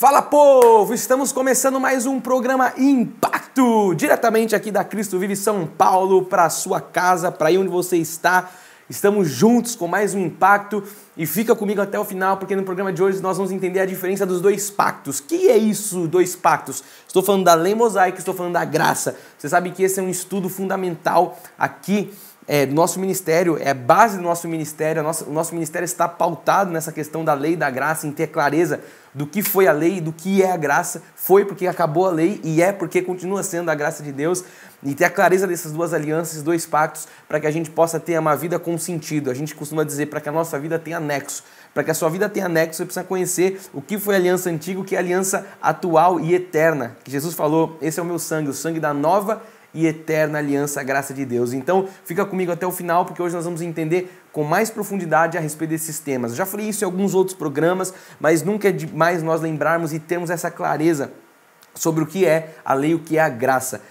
Fala, povo! Estamos começando mais um programa Impacto, diretamente aqui da Cristo Vive São Paulo, para a sua casa, para aí onde você está. Estamos juntos com mais um Impacto e fica comigo até o final, porque no programa de hoje nós vamos entender a diferença dos dois pactos. Que é isso, dois pactos? Estou falando da lei mosaica, estou falando da graça. Você sabe que esse é um estudo fundamental aqui do nosso ministério, é a base do nosso ministério. O nosso ministério está pautado nessa questão da lei e da graça, em ter clareza do que foi a lei e do que é a graça. Foi porque acabou a lei e é porque continua sendo a graça de Deus. E ter a clareza dessas duas alianças, dois pactos, para que a gente possa ter uma vida com sentido. A gente costuma dizer para que a nossa vida tenha anexo. Para que a sua vida tenha anexo, você precisa conhecer o que foi a aliança antiga, o que é a aliança atual e eterna. Que Jesus falou, esse é o meu sangue, o sangue da nova e eterna aliança, a graça de Deus. Então, fica comigo até o final, porque hoje nós vamos entender com mais profundidade a respeito desses temas. Eu já falei isso em alguns outros programas, mas nunca é demais nós lembrarmos e termos essa clareza sobre o que é a lei e o que é a graça.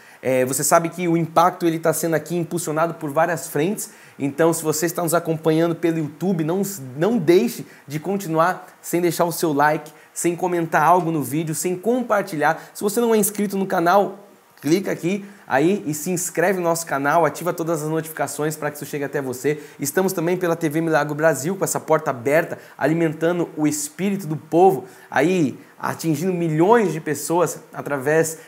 Você sabe que o Impacto está sendo aqui impulsionado por várias frentes, então se você está nos acompanhando pelo YouTube, não deixe de continuar sem deixar o seu like, sem comentar algo no vídeo, sem compartilhar. Se você não é inscrito no canal, clica aqui aí e se inscreve no nosso canal, ativa todas as notificações para que isso chegue até você. Estamos também pela TV Milagro Brasil, com essa porta aberta, alimentando o espírito do povo, aí atingindo milhões de pessoas através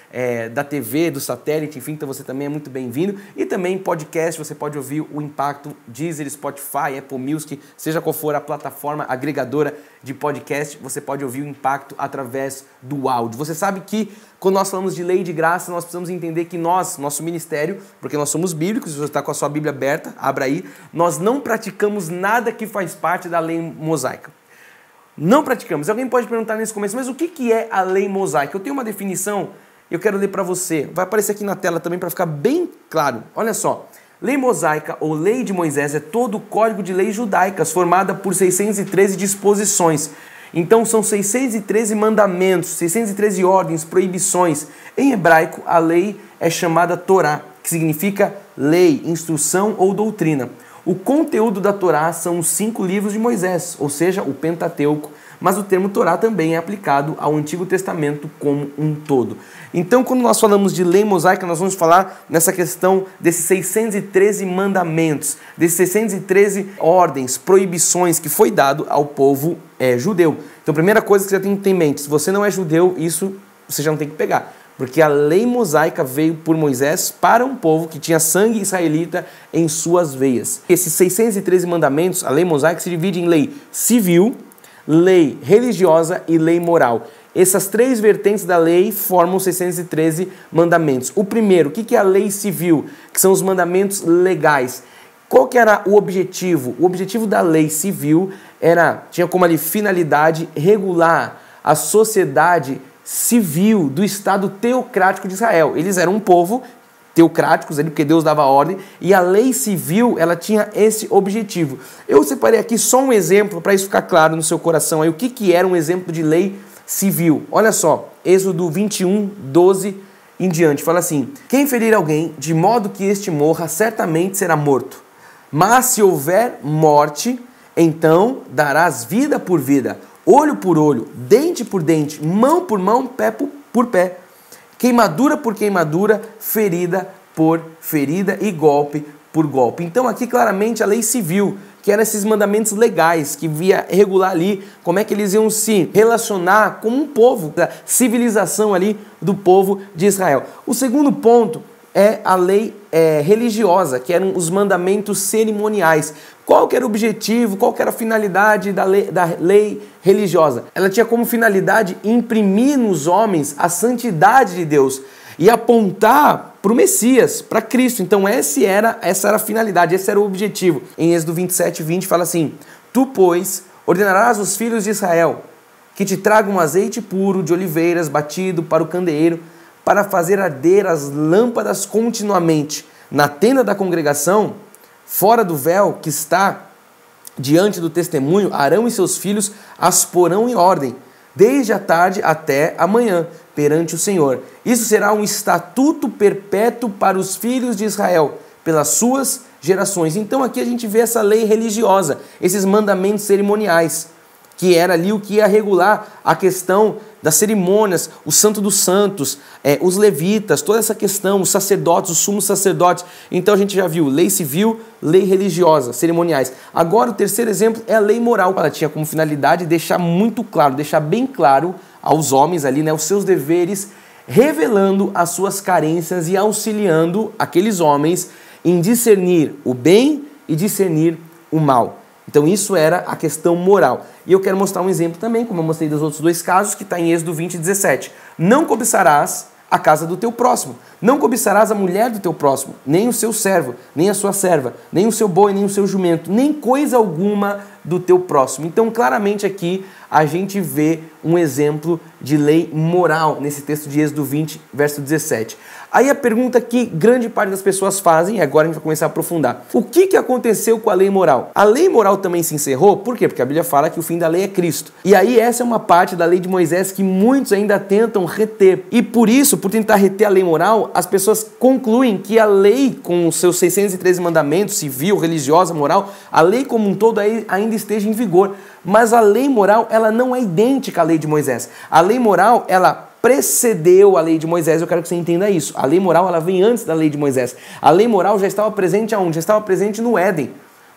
da TV, do satélite, enfim, então você também é muito bem-vindo. E também podcast, você pode ouvir o Impacto, Deezer, Spotify, Apple Music, seja qual for a plataforma agregadora de podcast, você pode ouvir o Impacto através do áudio. Você sabe que quando nós falamos de lei e de graça, nós precisamos entender que nosso ministério, porque nós somos bíblicos, se você está com a sua Bíblia aberta, abra aí, nós não praticamos nada que faz parte da lei mosaica. Não praticamos. Alguém pode perguntar nesse começo, mas o que é a lei mosaica? Eu tenho uma definição, eu quero ler para você. Vai aparecer aqui na tela também para ficar bem claro. Olha só, lei mosaica ou lei de Moisés é todo o código de leis judaicas formada por 613 disposições. Então são 613 mandamentos, 613 ordens, proibições. Em hebraico, a lei é chamada Torá, que significa lei, instrução ou doutrina. O conteúdo da Torá são os 5 livros de Moisés, ou seja, o Pentateuco, mas o termo Torá também é aplicado ao Antigo Testamento como um todo. Então, quando nós falamos de lei mosaica, nós vamos falar nessa questão desses 613 mandamentos, desses 613 ordens, proibições que foi dado ao povo judeu. Então, a primeira coisa que você tem que ter em mente, se você não é judeu, isso você já não tem que pegar. Porque a lei mosaica veio por Moisés para um povo que tinha sangue israelita em suas veias. Esses 613 mandamentos, a lei mosaica se divide em lei civil, lei religiosa e lei moral. Essas 3 vertentes da lei formam 613 mandamentos. O primeiro, o que é a lei civil? Que são os mandamentos legais. Qual que era o objetivo? O objetivo da lei civil tinha como ali finalidade regular a sociedade civil do Estado teocrático de Israel. Eles eram um povo teocráticos, porque Deus dava ordem, e a lei civil ela tinha esse objetivo. Eu separei aqui só um exemplo para isso ficar claro no seu coração. Aí, o que era um exemplo de lei civil? Olha só, Êxodo 21, 12 em diante, fala assim: quem ferir alguém de modo que este morra, certamente será morto. Mas se houver morte, então darás vida por vida, olho por olho, dente por dente, mão por mão, pé por pé, queimadura por queimadura, ferida por ferida e golpe por golpe. Então aqui claramente a lei civil, que eram esses mandamentos legais, que via regular ali como é que eles iam se relacionar como um povo, da civilização ali do povo de Israel. O segundo ponto é a lei religiosa, que eram os mandamentos cerimoniais. Qual que era o objetivo, qual que era a finalidade da lei religiosa? Ela tinha como finalidade imprimir nos homens a santidade de Deus e apontar para o Messias, para Cristo. Então essa era a finalidade, esse era o objetivo. Em Êxodo 27, 20 fala assim: tu, pois, ordenarás aos filhos de Israel que te tragam azeite puro de oliveiras batido para o candeeiro, para fazer arder as lâmpadas continuamente na tenda da congregação, fora do véu que está diante do testemunho. Arão e seus filhos as porão em ordem, desde a tarde até a manhã, perante o Senhor. Isso será um estatuto perpétuo para os filhos de Israel, pelas suas gerações. Então aqui a gente vê essa lei religiosa, esses mandamentos cerimoniais, que era ali o que ia regular a questão das cerimônias, o Santo dos Santos, os levitas, toda essa questão, os sacerdotes, os sumos sacerdotes. Então a gente já viu lei civil, lei religiosa, cerimoniais. Agora o terceiro exemplo é a lei moral. Ela tinha como finalidade deixar muito claro, deixar bem claro aos homens ali, né, os seus deveres, revelando as suas carências e auxiliando aqueles homens em discernir o bem e discernir o mal. Então isso era a questão moral. E eu quero mostrar um exemplo também, como eu mostrei dos outros dois casos, que está em Êxodo 20:17. Não cobiçarás a casa do teu próximo. Não cobiçarás a mulher do teu próximo, nem o seu servo, nem a sua serva, nem o seu boi, nem o seu jumento, nem coisa alguma do teu próximo. Então claramente aqui a gente vê um exemplo de lei moral nesse texto de Êxodo 20, verso 17. Aí a pergunta que grande parte das pessoas fazem, e agora a gente vai começar a aprofundar. O que aconteceu com a lei moral? A lei moral também se encerrou? Por quê? Porque a Bíblia fala que o fim da lei é Cristo. E aí essa é uma parte da lei de Moisés que muitos ainda tentam reter. E por isso, por tentar reter a lei moral, as pessoas concluem que a lei, com os seus 613 mandamentos, civil, religiosa, moral, a lei como um todo ainda esteja em vigor. Mas a lei moral, ela não é idêntica à lei de Moisés. A lei moral, ela precedeu a lei de Moisés, eu quero que você entenda isso. A lei moral, ela vem antes da lei de Moisés. A lei moral já estava presente aonde? Já estava presente no Éden,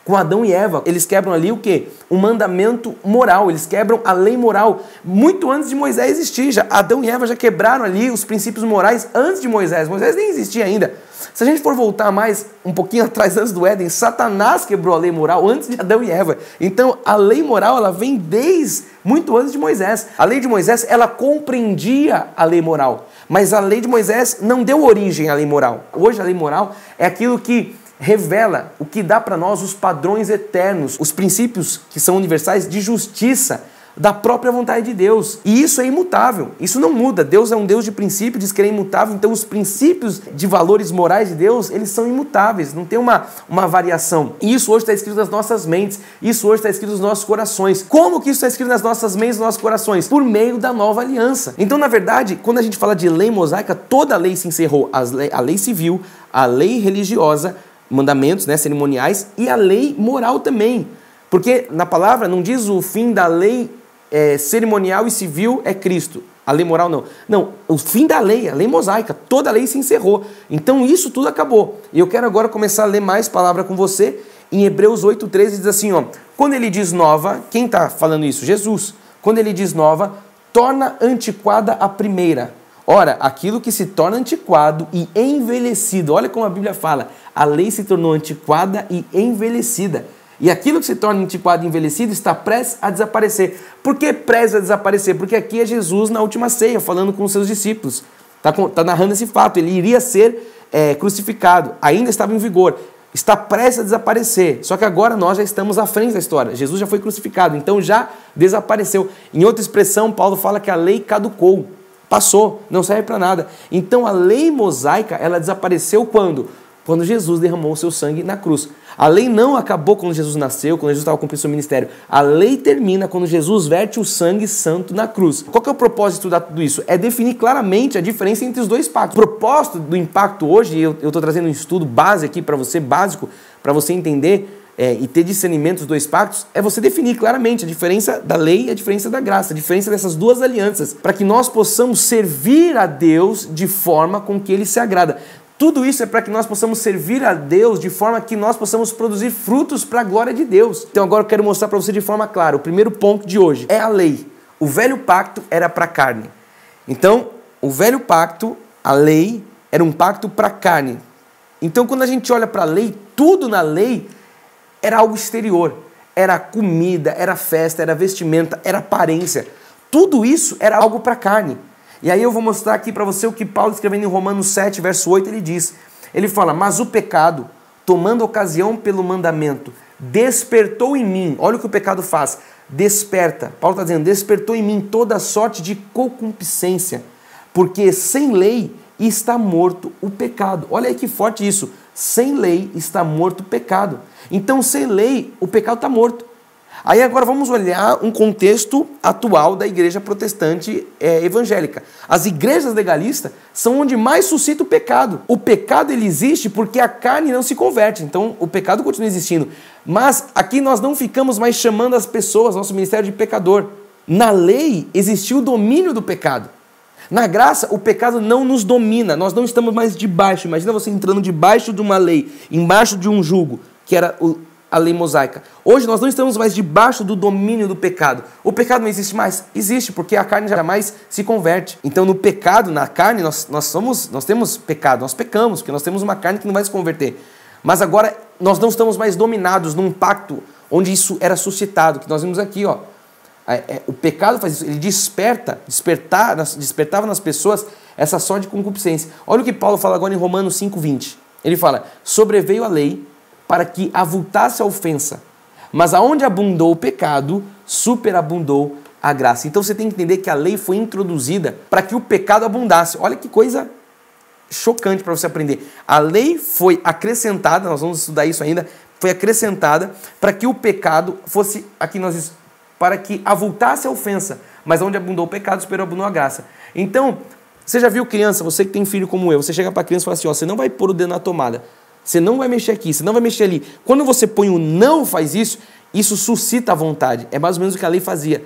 com Adão e Eva. Eles quebram ali o quê? Um mandamento moral, eles quebram a lei moral muito antes de Moisés existir. Adão e Eva já quebraram ali os princípios morais antes de Moisés. Moisés nem existia ainda. Se a gente for voltar mais um pouquinho atrás, antes do Éden, Satanás quebrou a lei moral antes de Adão e Eva. Então, a lei moral, ela vem desde muito antes de Moisés. A lei de Moisés, ela compreendia a lei moral, mas a lei de Moisés não deu origem à lei moral. Hoje, a lei moral é aquilo que revela, o que dá para nós os padrões eternos, os princípios que são universais de justiça, da própria vontade de Deus. E isso é imutável, isso não muda. Deus é um Deus de princípio, diz que ele é imutável, então os princípios de valores morais de Deus, eles são imutáveis, não tem uma variação. E isso hoje está escrito nas nossas mentes, isso hoje está escrito nos nossos corações. Como que isso está escrito nas nossas mentes, nos nossos corações? Por meio da nova aliança. Então, na verdade, quando a gente fala de lei mosaica, toda a lei se encerrou. A lei civil, a lei religiosa, mandamentos, né, cerimoniais, e a lei moral também. Porque na palavra não diz o fim da lei cerimonial e civil é Cristo. A lei moral não. Não, o fim da lei, a lei mosaica, toda a lei se encerrou. Então isso tudo acabou. E eu quero agora começar a ler mais palavra com você. Em Hebreus 8:13 diz assim, ó, quando ele diz nova, quem está falando isso? Jesus. Quando ele diz nova, torna antiquada a primeira. Ora, aquilo que se torna antiquado e envelhecido, olha como a Bíblia fala, a lei se tornou antiquada e envelhecida. E aquilo que se torna antiquado e envelhecido está prestes a desaparecer. Por que prestes a desaparecer? Porque aqui é Jesus na última ceia, falando com os seus discípulos. Está narrando esse fato, ele iria ser crucificado, ainda estava em vigor. Está prestes a desaparecer, só que agora nós já estamos à frente da história. Jesus já foi crucificado, então já desapareceu. Em outra expressão, Paulo fala que a lei caducou, passou, não serve para nada. Então a lei mosaica, ela desapareceu quando? Quando Jesus derramou o seu sangue na cruz. A lei não acabou quando Jesus nasceu, quando Jesus estava cumprindo seu ministério. A lei termina quando Jesus verte o sangue santo na cruz. Qual que é o propósito de estudar tudo isso? É definir claramente a diferença entre os dois pactos. O propósito do impacto hoje, eu estou trazendo um estudo base aqui para você, básico, para você entender e ter discernimento dos dois pactos, é você definir claramente a diferença da lei e a diferença da graça, a diferença dessas duas alianças, para que nós possamos servir a Deus de forma com que Ele se agrada. Tudo isso é para que nós possamos servir a Deus de forma que nós possamos produzir frutos para a glória de Deus. Então agora eu quero mostrar para você de forma clara. O primeiro ponto de hoje é a lei. O velho pacto era para a carne. Então, o velho pacto, a lei, era um pacto para a carne. Então, quando a gente olha para a lei, tudo na lei era algo exterior. Era comida, era festa, era vestimenta, era aparência. Tudo isso era algo para a carne. E aí eu vou mostrar aqui para você o que Paulo, escrevendo em Romanos 7, verso 8, ele diz. Ele fala, mas o pecado, tomando ocasião pelo mandamento, despertou em mim. Olha o que o pecado faz. Desperta. Paulo está dizendo, despertou em mim toda sorte de concupiscência. Porque sem lei está morto o pecado. Olha aí que forte isso. Sem lei está morto o pecado. Então, sem lei, o pecado está morto. Aí agora vamos olhar um contexto atual da igreja protestante evangélica. As igrejas legalistas são onde mais suscita o pecado. O pecado ele existe porque a carne não se converte, então o pecado continua existindo. Mas aqui nós não ficamos mais chamando as pessoas, nosso ministério de pecador. Na lei existia o domínio do pecado. Na graça, o pecado não nos domina, nós não estamos mais debaixo. Imagina você entrando debaixo de uma lei, embaixo de um jugo, que era a lei mosaica. Hoje nós não estamos mais debaixo do domínio do pecado. O pecado não existe mais? Existe, porque a carne jamais se converte. Então no pecado, na carne, nós temos pecado, nós pecamos, porque nós temos uma carne que não vai se converter. Mas agora nós não estamos mais dominados num pacto onde isso era suscitado, que nós vimos aqui, ó. O pecado faz isso, ele despertava nas pessoas essa sorte de concupiscência. Olha o que Paulo fala agora em Romanos 5:20. Ele fala, sobreveio a lei para que avultasse a ofensa, mas aonde abundou o pecado, superabundou a graça. Então você tem que entender que a lei foi introduzida para que o pecado abundasse. Olha que coisa chocante para você aprender. A lei foi acrescentada, nós vamos estudar isso ainda, foi acrescentada para que o pecado fosse, aqui nós para que avultasse a ofensa, mas onde abundou o pecado, superabundou a graça. Então, você já viu criança, você que tem filho como eu, você chega para a criança e fala assim, ó, você não vai pôr o dedo na tomada, você não vai mexer aqui, você não vai mexer ali. Quando você põe o não faz isso, isso suscita a vontade. É mais ou menos o que a lei fazia.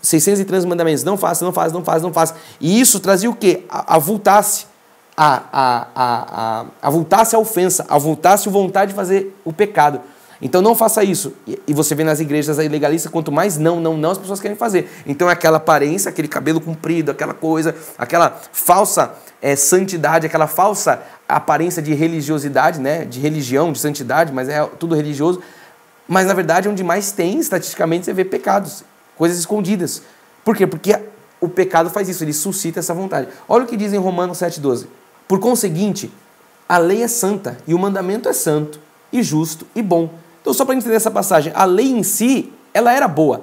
613 mandamentos, não faça, não faça, não faça, não faça. E isso trazia o quê? Avultasse a ofensa, avultasse a vontade de fazer o pecado. Então não faça isso. E você vê nas igrejas aí legalistas, quanto mais não, as pessoas querem fazer. Então é aquela aparência, aquele cabelo comprido, aquela coisa, aquela falsa santidade, aquela falsa aparência de religiosidade, né? De religião, de santidade, mas é tudo religioso. Mas na verdade onde mais tem, estatisticamente, você vê pecados, coisas escondidas. Por quê? Porque o pecado faz isso, ele suscita essa vontade. Olha o que diz em Romanos 7,12. Por conseguinte, a lei é santa e o mandamento é santo e justo e bom. Então, só para entender essa passagem, a lei em si, ela era boa,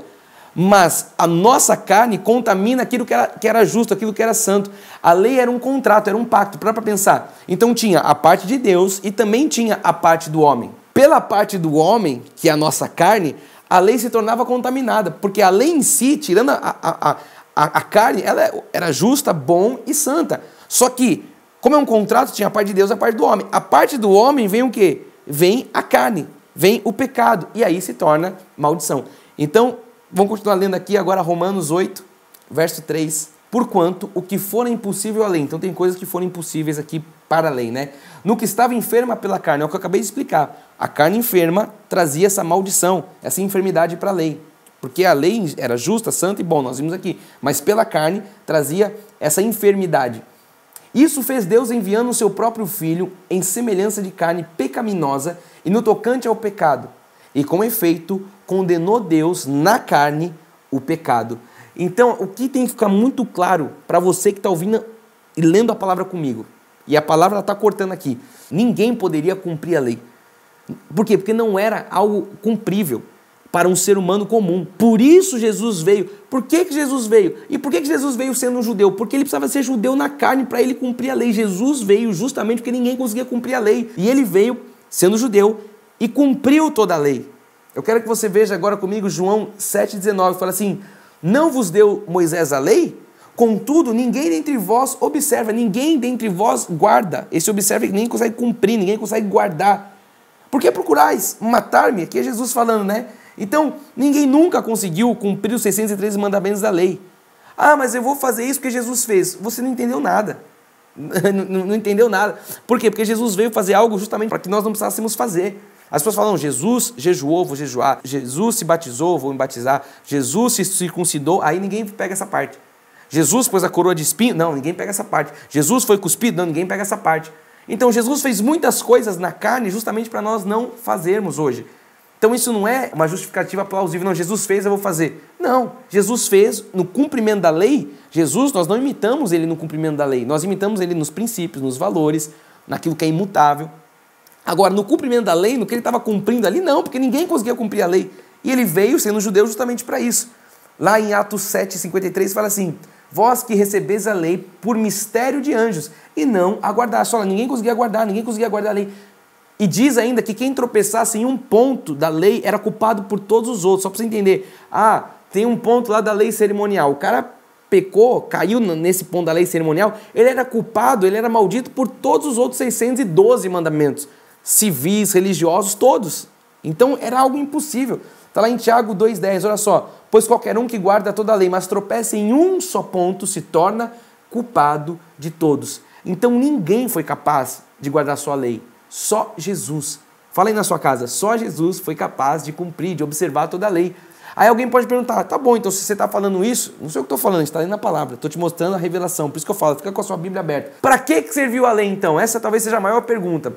mas a nossa carne contamina aquilo que era justo, aquilo que era santo. A lei era um contrato, era um pacto, para pensar. Então tinha a parte de Deus e também tinha a parte do homem. Pela parte do homem, que é a nossa carne, a lei se tornava contaminada, porque a lei em si, tirando a carne, ela era justa, bom e santa. Só que, como é um contrato, tinha a parte de Deus e a parte do homem. A parte do homem vem o quê? Vem a carne. Vem o pecado, e aí se torna maldição. Então, vamos continuar lendo aqui agora Romanos 8, verso 3. Porquanto o que for impossível à lei, então tem coisas que foram impossíveis aqui para a lei, né? No que estava enferma pela carne, é o que eu acabei de explicar. A carne enferma trazia essa maldição, essa enfermidade para a lei. Porque a lei era justa, santa e bom, nós vimos aqui. Mas pela carne trazia essa enfermidade. Isso fez Deus enviando o seu próprio Filho em semelhança de carne pecaminosa e no tocante ao pecado. E com efeito, condenou Deus na carne o pecado. Então, o que tem que ficar muito claro para você que está ouvindo e lendo a palavra comigo, e a palavra está cortando aqui, ninguém poderia cumprir a lei. Por quê? Porque não era algo cumprível para um ser humano comum. Por isso Jesus veio. Por que Jesus veio? E por que Jesus veio sendo um judeu? Porque ele precisava ser judeu na carne para ele cumprir a lei. Jesus veio justamente porque ninguém conseguia cumprir a lei. E ele veio sendo judeu e cumpriu toda a lei. Eu quero que você veja agora comigo João 7,19. Fala assim, não vos deu Moisés a lei? Contudo, ninguém dentre vós observa, ninguém dentre vós guarda. Esse observa que ninguém consegue cumprir, ninguém consegue guardar. Por que procurais matar-me? Aqui é Jesus falando, né? Então, ninguém nunca conseguiu cumprir os 613 mandamentos da lei. Ah, mas eu vou fazer isso porque Jesus fez. Você não entendeu nada. Não entendeu nada. Por quê? Porque Jesus veio fazer algo justamente para que nós não precisássemos fazer. As pessoas falam, Jesus jejuou, vou jejuar. Jesus se batizou, vou me batizar. Jesus se circuncidou, aí ninguém pega essa parte. Jesus pôs a coroa de espinho, não, ninguém pega essa parte. Jesus foi cuspido, não, ninguém pega essa parte. Então, Jesus fez muitas coisas na carne justamente para nós não fazermos hoje. Então isso não é uma justificativa plausível, não, Jesus fez, eu vou fazer. Não, Jesus fez no cumprimento da lei. Jesus, nós não imitamos ele no cumprimento da lei, nós imitamos ele nos princípios, nos valores, naquilo que é imutável. Agora, no cumprimento da lei, no que ele estava cumprindo ali, não, porque ninguém conseguia cumprir a lei. E ele veio sendo judeu justamente para isso. Lá em Atos 7,53 fala assim, vós que recebeis a lei por mistério de anjos, e não aguardar. Só ninguém conseguia guardar a lei. E diz ainda que quem tropeçasse em um ponto da lei era culpado por todos os outros. Só para você entender. Ah, tem um ponto lá da lei cerimonial. O cara pecou, caiu nesse ponto da lei cerimonial. Ele era culpado, ele era maldito por todos os outros 612 mandamentos. Civis, religiosos, todos. Então era algo impossível. Está lá em Tiago 2,10, olha só. Pois qualquer um que guarda toda a lei, mas tropeça em um só ponto, se torna culpado de todos. Então ninguém foi capaz de guardar sua lei, só Jesus. Fala aí na sua casa, só Jesus foi capaz de cumprir, de observar toda a lei. Aí alguém pode perguntar, tá bom, então se você está falando isso, não sei o que estou falando, está lendo na palavra, estou te mostrando a revelação, por isso que eu falo, fica com a sua Bíblia aberta. Para que serviu a lei então? Essa talvez seja a maior pergunta.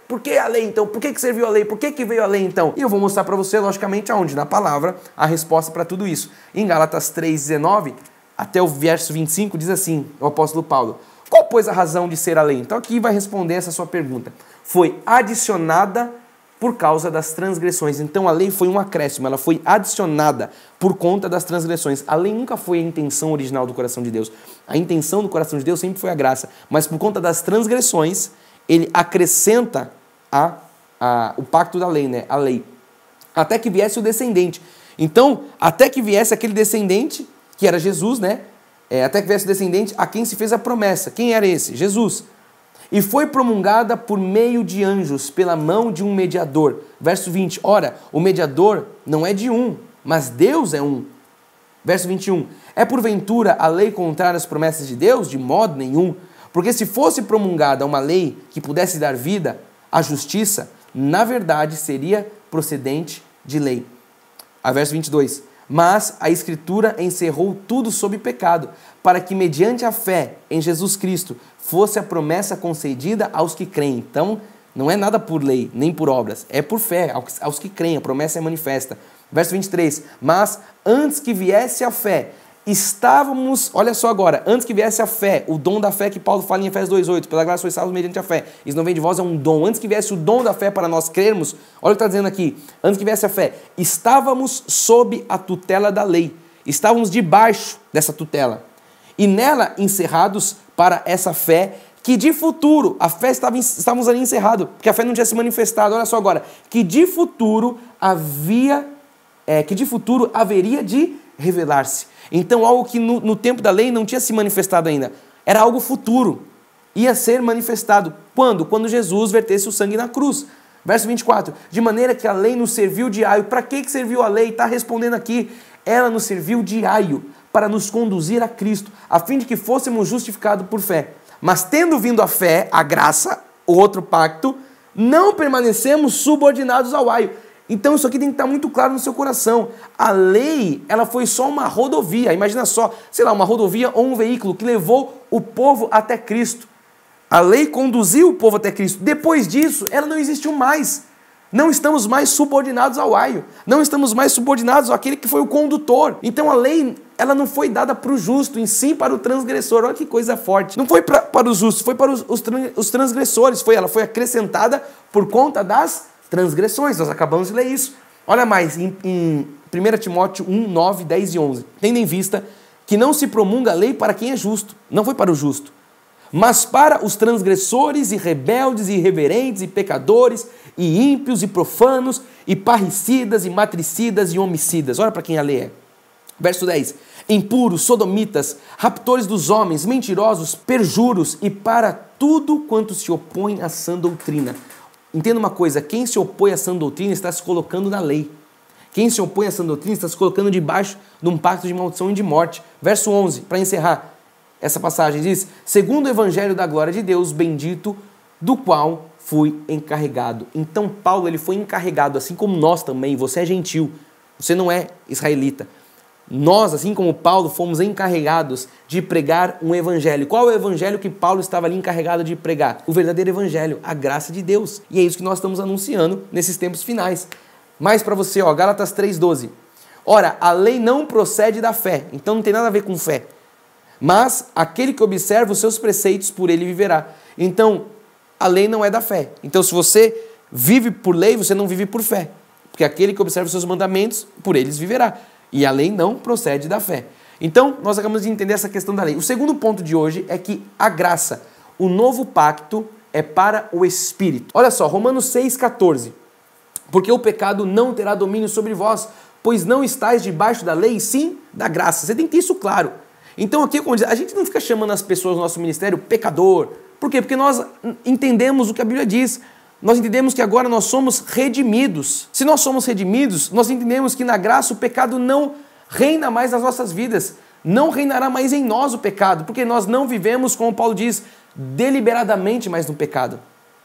Por que a lei então? Por que serviu a lei? Por que veio a lei então? E eu vou mostrar para você, logicamente, aonde? Na palavra, a resposta para tudo isso. Em Gálatas 3,19, até o verso 25, diz assim, o apóstolo Paulo, qual, pois, a razão de ser a lei? Então aqui vai responder essa sua pergunta. Foi adicionada por causa das transgressões. Então a lei foi um acréscimo, ela foi adicionada por conta das transgressões. A lei nunca foi a intenção original do coração de Deus. A intenção do coração de Deus sempre foi a graça, mas por conta das transgressões, ele acrescenta o pacto da lei, né? A lei. Até que viesse o descendente. Então, até que viesse aquele descendente, que era Jesus, né? Até que viesse o descendente a quem se fez a promessa. Quem era esse? Jesus. E foi promulgada por meio de anjos, pela mão de um mediador. Verso 20. Ora, o mediador não é de um, mas Deus é um. Verso 21. É porventura a lei contrária às promessas de Deus? De modo nenhum. Porque se fosse promulgada uma lei que pudesse dar vida à justiça, na verdade seria procedente de lei. A verso 22. Mas a Escritura encerrou tudo sob pecado, para que mediante a fé em Jesus Cristo fosse a promessa concedida aos que creem. Então, não é nada por lei, nem por obras, é por fé, aos que creem, a promessa é manifesta. Verso 23, mas antes que viesse a fé, estávamos, olha só agora, antes que viesse a fé, o dom da fé que Paulo fala em Efésios 2,8, pela graça sois salvos mediante a fé, isso não vem de vós, é um dom. Antes que viesse o dom da fé para nós crermos, olha o que está dizendo aqui, antes que viesse a fé, estávamos sob a tutela da lei, estávamos debaixo dessa tutela, e nela encerrados para essa fé, que de futuro, a fé estávamos ali encerrados, porque a fé não tinha se manifestado, olha só agora, que de futuro haveria de revelar-se. Então algo que no tempo da lei não tinha se manifestado ainda, era algo futuro, ia ser manifestado. Quando? Quando Jesus vertesse o sangue na cruz. Verso 24, de maneira que a lei nos serviu de aio. Para que serviu a lei? Está respondendo aqui, ela nos serviu de aio, para nos conduzir a Cristo, a fim de que fôssemos justificados por fé. Mas tendo vindo a fé, a graça, o outro pacto, não permanecemos subordinados ao aio. Então isso aqui tem que estar muito claro no seu coração. A lei, ela foi só uma rodovia. Imagina só, sei lá, uma rodovia ou um veículo que levou o povo até Cristo. A lei conduziu o povo até Cristo. Depois disso, ela não existiu mais. Não estamos mais subordinados ao aio. Não estamos mais subordinados àquele que foi o condutor. Então a lei, ela não foi dada para o justo, em si para o transgressor. Olha que coisa forte. Não foi para os justos, foi para os transgressores. Ela foi acrescentada por conta das transgressões. Nós acabamos de ler isso. Olha mais, em 1 Timóteo 1, 9, 10 e 11. Tendo em vista que não se promulga a lei para quem é justo. Não foi para o justo. Mas para os transgressores e rebeldes e irreverentes e pecadores e ímpios e profanos e parricidas e matricidas e homicidas. Olha para quem a lei é. Verso 10. Impuros, sodomitas, raptores dos homens, mentirosos, perjuros e para tudo quanto se opõe à sã doutrina. Entenda uma coisa, quem se opõe à sã doutrina está se colocando na lei. Quem se opõe à sã doutrina está se colocando debaixo de um pacto de maldição e de morte. Verso 11, para encerrar. Essa passagem diz, segundo o evangelho da glória de Deus, bendito, do qual fui encarregado. Então Paulo ele foi encarregado, assim como nós também, você é gentil, você não é israelita. Nós, assim como Paulo, fomos encarregados de pregar um evangelho. Qual é o evangelho que Paulo estava ali encarregado de pregar? O verdadeiro evangelho, a graça de Deus. E é isso que nós estamos anunciando nesses tempos finais. Mais para você, ó, Gálatas 3,12. Ora, a lei não procede da fé, então não tem nada a ver com fé. Mas aquele que observa os seus preceitos, por ele viverá. Então, a lei não é da fé. Então, se você vive por lei, você não vive por fé. Porque aquele que observa os seus mandamentos, por eles viverá. E a lei não procede da fé. Então, nós acabamos de entender essa questão da lei. O segundo ponto de hoje é que a graça, o novo pacto, é para o Espírito. Olha só, Romanos 6,14. Porque o pecado não terá domínio sobre vós, pois não estáis debaixo da lei, sim da graça. Você tem que ter isso claro. Então aqui, como diz, a gente não fica chamando as pessoas do nosso ministério pecador. Por quê? Porque nós entendemos o que a Bíblia diz. nós entendemos que agora nós somos redimidos. Se nós somos redimidos, nós entendemos que na graça o pecado não reina mais nas nossas vidas. Não reinará mais em nós o pecado, porque nós não vivemos, como Paulo diz, deliberadamente mais no pecado.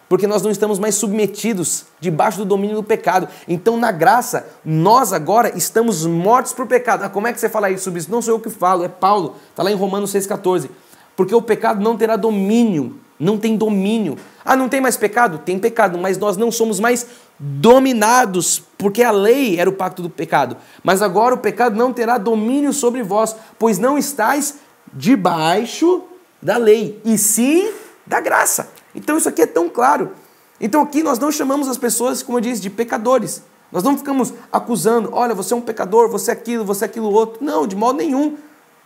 Porque nós não estamos mais submetidos debaixo do domínio do pecado. Então, na graça, nós agora estamos mortos para o pecado. Ah, como é que você fala isso sobre isso? Não sou eu que falo, é Paulo. Está lá em Romanos 6,14. Porque o pecado não terá domínio. Não tem domínio. Ah, não tem mais pecado? Tem pecado, mas nós não somos mais dominados, porque a lei era o pacto do pecado. Mas agora o pecado não terá domínio sobre vós, pois não estáis debaixo da lei, e sim da graça. Então isso aqui é tão claro. Então aqui nós não chamamos as pessoas, como eu disse, de pecadores. Nós não ficamos acusando, olha, você é um pecador, você é aquilo outro. Não, de modo nenhum.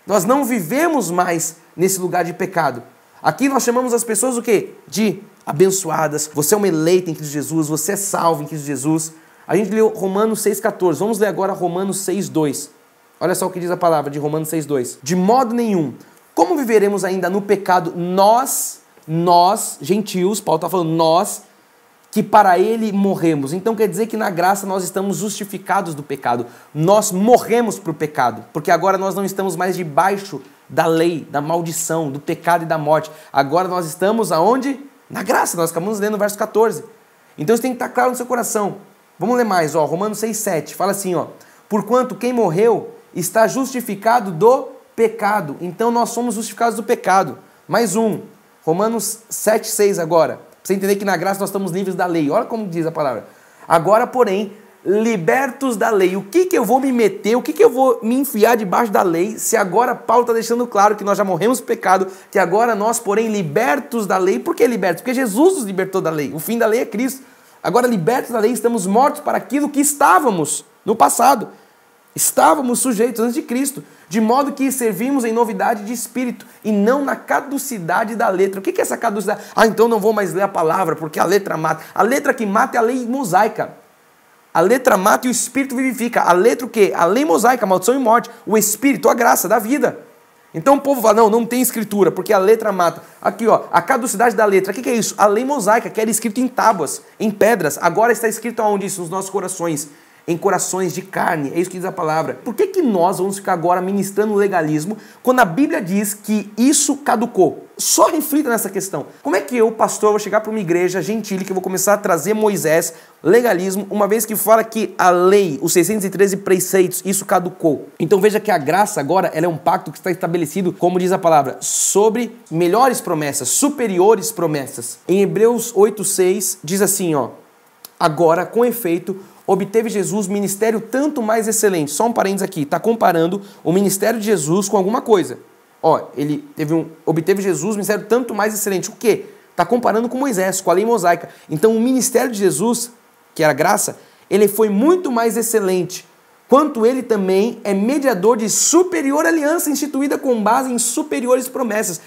Nós não vivemos mais nesse lugar de pecado. Aqui nós chamamos as pessoas o quê? De abençoadas. Você é uma eleita em Cristo Jesus, você é salvo em Cristo Jesus. A gente leu Romanos 6,14. Vamos ler agora Romanos 6,2. Olha só o que diz a palavra de Romanos 6,2. De modo nenhum. Como viveremos ainda no pecado nós, gentios, Paulo está falando nós, que para ele morremos. Então quer dizer que na graça nós estamos justificados do pecado. Nós morremos para o pecado, porque agora nós não estamos mais debaixo da lei, da maldição, do pecado e da morte. Agora nós estamos aonde? Na graça. Nós acabamos lendo no verso 14. Então isso tem que estar claro no seu coração. Vamos ler mais, Romanos 6,7. Fala assim, porquanto quem morreu está justificado do pecado. Então nós somos justificados do pecado. Mais um, Romanos 7,6 agora. Para você entender que na graça nós estamos livres da lei. Olha como diz a palavra. Agora, porém, libertos da lei. O que eu vou me meter, o que eu vou me enfiar debaixo da lei, se agora Paulo está deixando claro que nós já morremos do pecado, que agora nós, porém, libertos da lei. Por que libertos? Porque Jesus nos libertou da lei. O fim da lei é Cristo. Agora, libertos da lei, estamos mortos para aquilo que estávamos no passado. Estávamos sujeitos antes de Cristo, de modo que servimos em novidade de espírito e não na caducidade da letra. O que é essa caducidade? Ah, então não vou mais ler a palavra, porque a letra mata. A letra que mata é a lei mosaica. A letra mata e o espírito vivifica. A letra o quê? A lei mosaica, maldição e morte. O espírito, a graça da vida. Então o povo fala, não tem escritura, porque a letra mata. Aqui, a caducidade da letra. O que é isso? A lei mosaica, que era escrito em tábuas, em pedras. Agora está escrito aonde isso? Nos nossos corações. Em corações de carne, é isso que diz a palavra. Por que nós vamos ficar agora ministrando legalismo quando a Bíblia diz que isso caducou? Só reflita nessa questão. Como é que eu, pastor, vou chegar para uma igreja gentil que eu vou começar a trazer Moisés, legalismo, uma vez que fala que a lei, os 613 preceitos, isso caducou? Então veja que a graça agora ela é um pacto que está estabelecido, como diz a palavra, sobre melhores promessas, superiores promessas. Em Hebreus 8,6 diz assim, agora, com efeito, obteve Jesus ministério tanto mais excelente. Só um parênteses aqui, está comparando o ministério de Jesus com alguma coisa. Ele obteve Jesus ministério tanto mais excelente. O quê? Está comparando com Moisés, com a lei mosaica. Então o ministério de Jesus, que era graça, ele foi muito mais excelente, quanto ele também é mediador de superior aliança instituída com base em superiores promessas.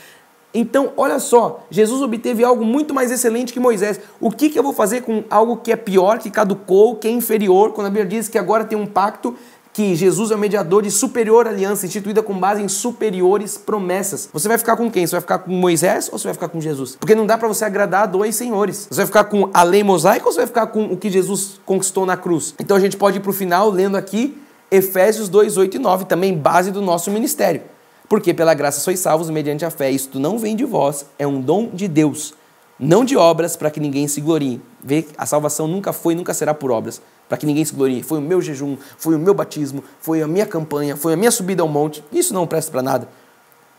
Então, olha só, Jesus obteve algo muito mais excelente que Moisés. O que eu vou fazer com algo que é pior, que caducou, que é inferior, quando a Bíblia diz que agora tem um pacto, que Jesus é o mediador de superior aliança, instituída com base em superiores promessas. Você vai ficar com quem? Você vai ficar com Moisés ou você vai ficar com Jesus? Porque não dá para você agradar a dois senhores. Você vai ficar com a lei mosaica ou você vai ficar com o que Jesus conquistou na cruz? Então a gente pode ir para o final lendo aqui Efésios 2, 8 e 9, também base do nosso ministério. Porque pela graça sois salvos mediante a fé. Isto não vem de vós, é um dom de Deus, não de obras para que ninguém se glorie. Vê, a salvação nunca foi e nunca será por obras, para que ninguém se glorie. Foi o meu jejum, foi o meu batismo, foi a minha campanha, foi a minha subida ao monte. Isso não presta para nada.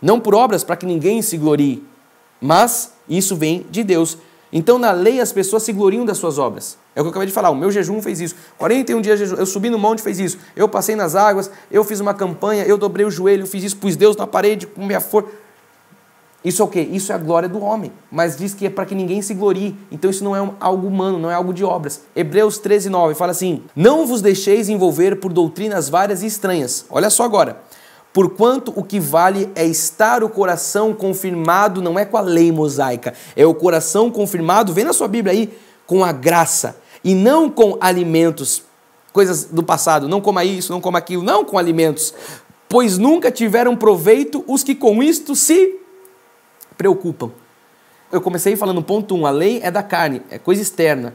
Não por obras para que ninguém se glorie, mas isso vem de Deus. Então na lei as pessoas se gloriam das suas obras. É o que eu acabei de falar, o meu jejum fez isso. 41 dias de jejum, eu subi no monte, fez isso. Eu passei nas águas, eu fiz uma campanha, eu dobrei o joelho, fiz isso, pus Deus na parede com minha força. Isso é o quê? Isso é a glória do homem. Mas diz que é para que ninguém se glorie. Então isso não é algo humano, não é algo de obras. Hebreus 13, 9 fala assim, não vos deixeis envolver por doutrinas várias e estranhas. Olha só agora. Porquanto o que vale é estar o coração confirmado, não é com a lei mosaica, é o coração confirmado, vê na sua Bíblia aí, com a graça, e não com alimentos, coisas do passado, não coma isso, não coma aquilo, não com alimentos, pois nunca tiveram proveito os que com isto se preocupam. Eu comecei falando ponto 1, a lei é da carne, é coisa externa.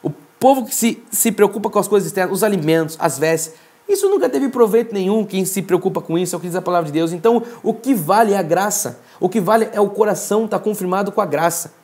O povo que se preocupa com as coisas externas, os alimentos, as vestes, isso nunca teve proveito nenhum. Quem se preocupa com isso é o que diz a palavra de Deus. Então, o que vale é a graça. O que vale é o coração estar confirmado com a graça.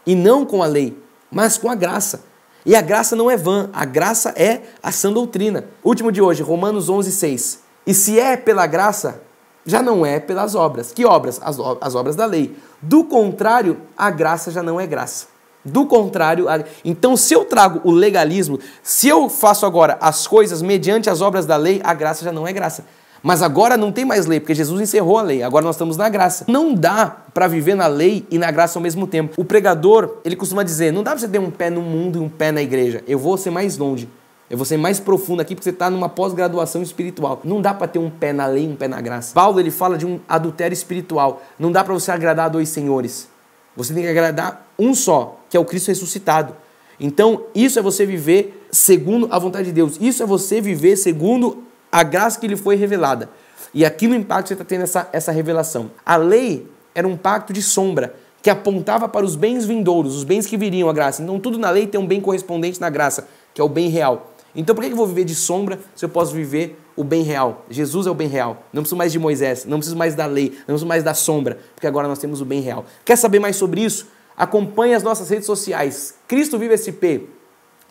E não com a lei, mas com a graça. E a graça não é vã, a graça é a sã doutrina. Último de hoje, Romanos 11:6. E se é pela graça, já não é pelas obras. Que obras? As obras da lei. Do contrário, a graça já não é graça. Do contrário, então se eu trago o legalismo, se eu faço agora as coisas mediante as obras da lei, a graça já não é graça. Mas agora não tem mais lei, porque Jesus encerrou a lei, agora nós estamos na graça. Não dá para viver na lei e na graça ao mesmo tempo. O pregador, ele costuma dizer, não dá para você ter um pé no mundo e um pé na igreja. Eu vou ser mais longe, eu vou ser mais profundo aqui, porque você está numa pós-graduação espiritual. Não dá para ter um pé na lei e um pé na graça. Paulo, ele fala de um adultério espiritual. Não dá para você agradar a dois senhores. Você tem que agradar um só, que é o Cristo ressuscitado. Então, isso é você viver segundo a vontade de Deus. Isso é você viver segundo a graça que lhe foi revelada. E aqui no Impacto você está tendo essa revelação. A lei era um pacto de sombra, que apontava para os bens vindouros, os bens que viriam à graça. Então, tudo na lei tem um bem correspondente na graça, que é o bem real. Então, por que eu vou viver de sombra se eu posso viver o bem real? Jesus é o bem real. Não preciso mais de Moisés, não preciso mais da lei, não preciso mais da sombra, porque agora nós temos o bem real. Quer saber mais sobre isso? Acompanhe as nossas redes sociais. Cristo Vive SP,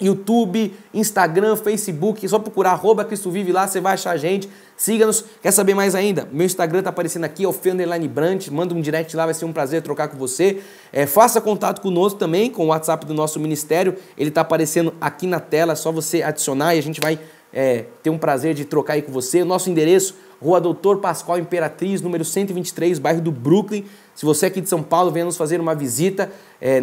YouTube, Instagram, Facebook, só procurar @CristoVive lá, você vai achar a gente. Siga-nos. Quer saber mais ainda? Meu Instagram tá aparecendo aqui, é o Fê_Brant. Manda um direct lá, vai ser um prazer trocar com você. Faça contato conosco também, com o WhatsApp do nosso ministério. Ele tá aparecendo aqui na tela, é só você adicionar e a gente vai ter um prazer de trocar aí com você. O nosso endereço, Rua Doutor Pascoal Imperatriz, número 123, bairro do Brooklyn. Se você é aqui de São Paulo, venha nos fazer uma visita.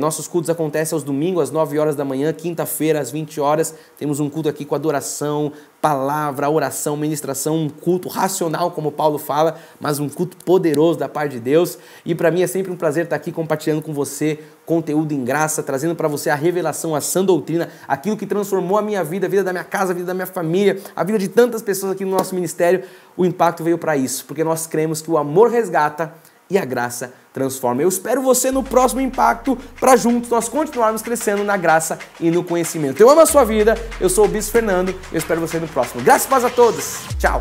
Nossos cultos acontecem aos domingos, às 9 horas da manhã, quinta-feira, às 20 horas. Temos um culto aqui com adoração, palavra, oração, ministração, um culto racional, como Paulo fala, mas um culto poderoso da parte de Deus. E para mim é sempre um prazer estar aqui compartilhando com você conteúdo em graça, trazendo para você a revelação, a sã doutrina, aquilo que transformou a minha vida, a vida da minha casa, a vida da minha família, a vida de tantas pessoas aqui no nosso ministério. O Impacto veio para isso, porque nós cremos que o amor resgata e a graça transforma. Eu espero você no próximo Impacto para juntos nós continuarmos crescendo na graça e no conhecimento. Eu amo a sua vida, eu sou o Bispo Fernando, eu espero você no próximo. Graças e paz a todos. Tchau.